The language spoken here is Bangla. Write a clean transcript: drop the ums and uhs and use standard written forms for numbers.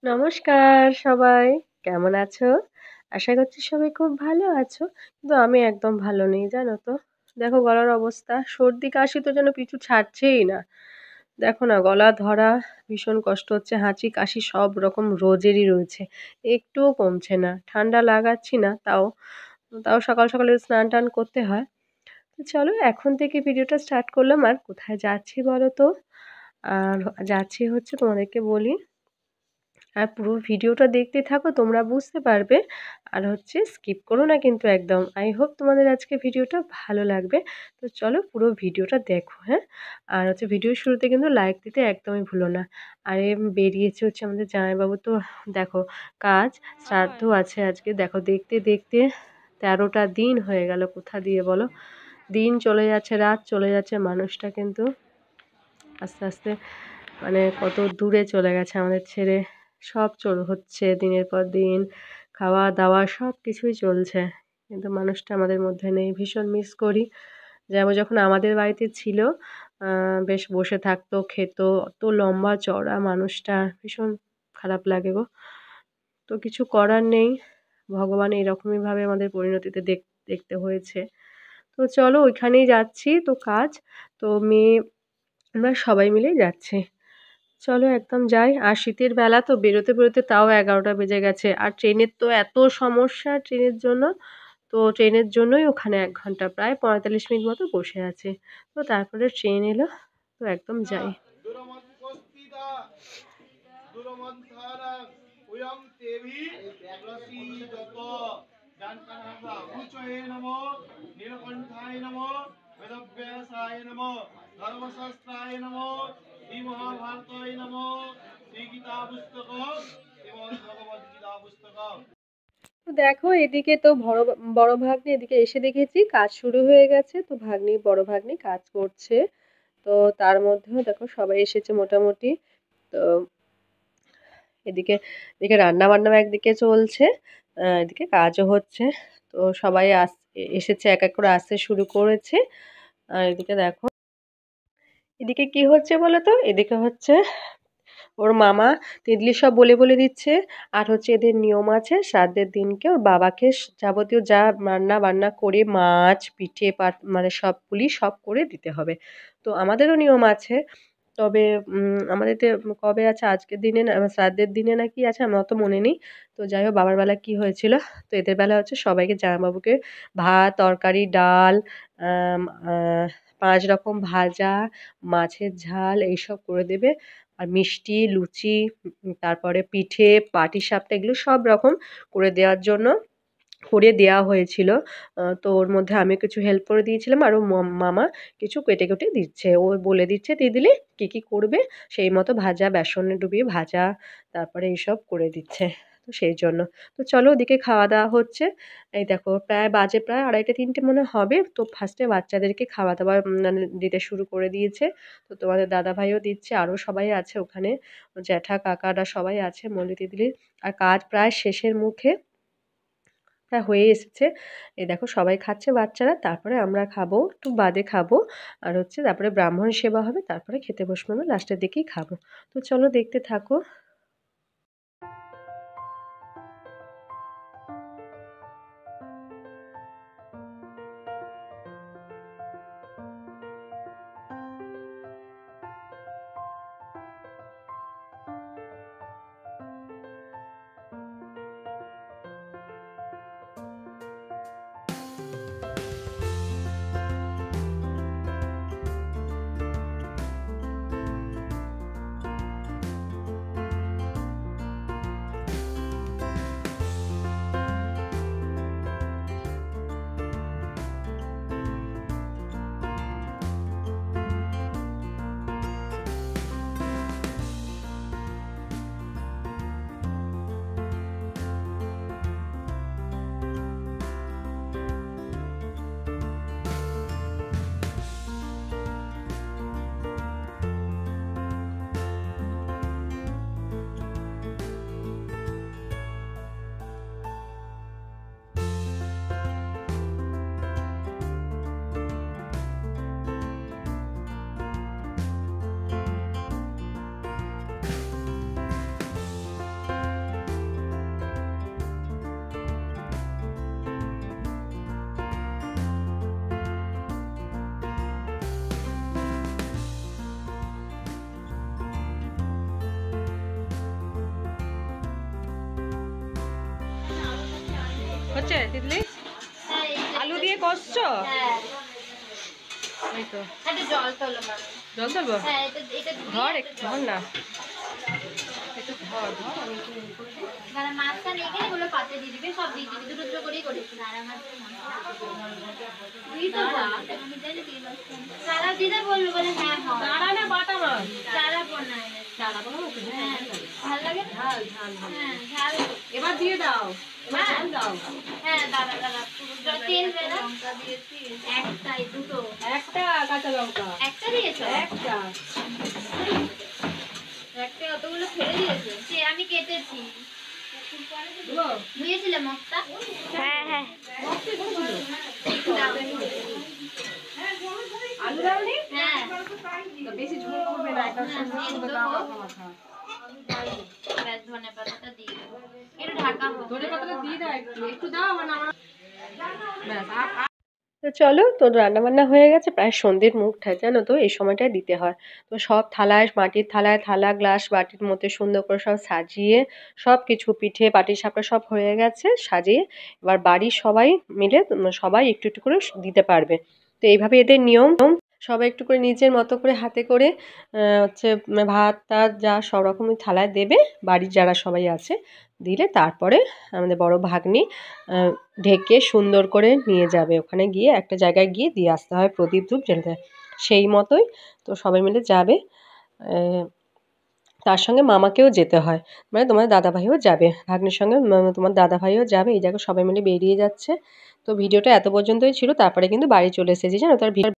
নমস্কার সবাই। কেমন আছো? আশা করছি সবাই খুব ভালো আছো। কিন্তু আমি একদম ভালো নেই জানো তো। দেখো গলার অবস্থা, সর্দি কাশি তো যেন পিছু ছাড়ছেই না। দেখো না গলা ধরা, ভীষণ কষ্ট হচ্ছে, হাঁচি কাশি সব রকম রোজেরই রয়েছে। একটুও কমছে না। ঠান্ডা লাগাচ্ছি না তাও, তাও সকাল সকালে স্নান-টান করতে হয়। তো চলো এখন থেকে ভিডিওটা স্টার্ট করলাম। আর কোথায় যাচ্ছি বলো তো? আর যাচ্ছি হচ্ছে তোমাদেরকে বলি। আর পুরো ভিডিওটা দেখতে থাকো, তোমরা বুঝতে পারবে। আর হচ্ছে স্কিপ করো না কিন্তু একদম। আই হোপ তোমাদের আজকে ভিডিওটা ভালো লাগবে। তো চলো পুরো ভিডিওটা দেখো, হ্যাঁ? আর হচ্ছে ভিডিওর শুরুতে কিন্তু লাইক দিতে একদমই ভুলো না। আর বেরিয়েছে হচ্ছে আমাদের জামাইবাবু। তো দেখো কাজ, শ্রাদ্ধ আছে আজকে। দেখো দেখতে দেখতে ১৩টা দিন হয়ে গেল। কোথা দিয়ে বলো? দিন চলে যাচ্ছে, রাত চলে যাচ্ছে, মানুষটা কিন্তু আস্তে আস্তে মানে কত দূরে চলে গেছে আমাদের ছেড়ে। সব হচ্ছে দিনের পর দিন, খাওয়া দাওয়া সব কিছুই চলছে, কিন্তু মানুষটা আমাদের মধ্যে নেই। ভীষণ মিস করি। যেমন যখন আমাদের বাড়িতে ছিল, বেশ বসে থাকতো, খেত, অত লম্বা চওড়া মানুষটা, ভীষণ খারাপ লাগে গো। তো কিছু করার নেই, ভগবান এরকমইভাবে আমাদের পরিণতিতে দেখতে হয়েছে। তো চলো ওইখানেই যাচ্ছি তো কাজ। তো মেয়ে, আমরা সবাই মিলেই যাচ্ছি। চলো একদম যাই। আর শীতের বেলা তো বেরোতে বেরোতে তাও ১১টা বেজে গেছে। আর ট্রেনের তো এত সমস্যা ট্রেনের জন্য। তো ট্রেনের জন্যই ওখানে ১ ঘন্টা প্রায় ৪৫ মিনিট মতো বসে আছি। তো তারপরে ট্রেন এলো, তো একদম যাই। বেদব্যাসায় নমঃ, ধর্মশাস্ত্রায় নমঃ, শ্রীমহাভারতায় নমঃ, শ্রীগীতা পুস্তক শ্রীমদ্ ভগবদ্গীতা পুস্তক। তো দেখো এদিকে তো বড় ভাগ্নি এদিকে এসে দেখেছি কাজ শুরু হয়ে গেছে। তো বড় ভাগ্নি কাজ করছে। তো তার মধ্যেও দেখো সবাই এসেছে মোটামুটি। তো এদিকে এদিকে রান্না বান্নাও একদিকে চলছে, এদিকে কাজও হচ্ছে। তো সবাই এসেছে, এক এক করে আসতে শুরু করেছে। আর এদিকে দেখো, এদিকে কি হচ্ছে বলো তো? এদিকে হচ্ছে ওর মামা তিতলি সব বলে বলে দিচ্ছে। আর হচ্ছে এদের নিয়ম আছে, শ্রাদ্ধের দিনকে ওর বাবাকে যাবতীয় যা রান্না বান্না করে মাছ পিঠে মানে সবগুলি সব করে দিতে হবে। তো আমাদেরও নিয়ম আছে। তবে আমাদের কবে আছে আজকের দিনে না শ্রাদ্ধের দিনে না কি আছে আমার অত মনে নেই। তো যাই হোক বাবার বেলা কি হয়েছিল, তো এদের বেলা হচ্ছে সবাইকে জামাইবাবুকে ভাত, তরকারি, ডাল, আম আ ৫ রকম ভাজা, মাছের ঝাল এইসব করে দেবে। আর মিষ্টি, লুচি, তারপরে পিঠে, পাটিসাপটা এগুলো সব রকম করে দেওয়ার জন্য করে দেয়া হয়েছিল। তো ওর মধ্যে আমিও কিছু হেল্প করে দিয়েছিলাম। আর ওর মামা কিছু কেটে কুটে দিচ্ছে। ও বলে দিচ্ছে তিতলি কী, কী করবে সেই মতো ভাজা, বেসনে ডুবিয়ে ভাজা, তারপরে এইসব করে দিচ্ছে। তো সেই জন্য। তো চলো ওদিকে খাওয়া-দাওয়া হচ্ছে। এই দেখো প্রায় ২:৩০ মনে হবে। তো ফার্স্টে বাচ্চাদেরকে খাওয়া-দাওয়া মানে দিতে শুরু করে দিয়েছে। তো তোমাদের দাদাভাইও দিচ্ছে, আরও সবাই আছে ওখানে। জ্যাঠা, কাকারা সবাই আছে মল্লি তিতলির। আর কাজ প্রায় শেষের মুখে। প্রায় হয়ে এসেছে। এই দেখো সবাই খাচ্ছে বাচ্চারা, তারপরে আমরা খাবো, একটু বাদে খাবো। আর হচ্ছে তারপরে ব্রাহ্মণ সেবা হবে, তারপরে খেতে বসবো, আমরা লাস্টের দিকেই খাবো। তো চলো দেখতে থাকো। হচ্ছে তিতলি? আলু দিয়ে কষছো? এই তো জল তুলবো। ধর একটু ধর না, একটু ধর ধর। আমি মাছটা নিয়ে গেলে ওগুলো পাতে দিয়ে দিবে, সব দিয়ে দিবি, দুটো দুটো করেই করিস। সারা দিদা বললো বলে হ্যাঁ দাঁড়া না, বাটা মাছ। সারা বানায় দাঁড়া বলো, হ্যাঁ ভালো লাগে ঝাল ঝাল ঝাল। হ্যাঁ ঝাল এবার দিয়ে দাও, এবার ঝাল দাও। হ্যাঁ দাঁড়া দাঁড়া তেল লঙ্কা দিয়েছি একটাই, দুটো একটা কাঁচা লঙ্কা একটা দিয়েছো? একটা একটা অতগুলো ফেলে দিয়েছে? সে আমি কেটেছি। ধুয়েছিলে মগটা? হ্যাঁ হ্যাঁ আলু দাওনি? হ্যাঁ তো বেশি ঝোল করবে না, একটা সুন্দর করে দাও মাখা মাখা। ব্যাস ধনে পাতাটা দিয়ে দেবো, একটু ঢাকা হোক। ধনে পাতাটা দিয়ে দাও, একটু একটু দাও মানে আমার ব্যাস। তো চলো, তো রান্নাবান্না হয়ে গেছে, প্রায় সন্ধ্যের মুখটা জানো তো এই সময়টায় দিতে হয়। তো সব থালায়, মাটির থালায়, থালা গ্লাস বাটির মধ্যে সুন্দর করে সব সাজিয়ে, সব কিছু পিঠে পাটিসাপটা সব হয়ে গেছে সাজিয়ে, এবার বাড়ির সবাই মিলে সবাই একটু একটু করে দিতে পারবে। তো এইভাবে এদের নিয়ম। সবাই একটু করে নিজের মতো করে হাতে করে হচ্ছে ভাত টাত যা সব রকমই থালায় দেবে, বাড়ির যারা সবাই আছে দিলে তারপরে আমাদের বড় ভাগ্নি ঢেকে সুন্দর করে নিয়ে যাবে, ওখানে গিয়ে একটা জায়গায় গিয়ে দিয়ে আসতে হয় প্রদীপ ধূপ জ্বেলতে। সেই মতোই তো সবাই মিলে যাবে। তার সঙ্গে মামাকেও যেতে হয়, মানে তোমার দাদাভাইও যাবে ভাগ্নির সঙ্গে, তোমার দাদাভাইও যাবে। এই জায়গায় সবাই মিলে বেরিয়ে যাচ্ছে। তো ভিডিওটা এত পর্যন্তই ছিল, তারপরে কিন্তু বাড়ি চলে এসেছি জানো। তার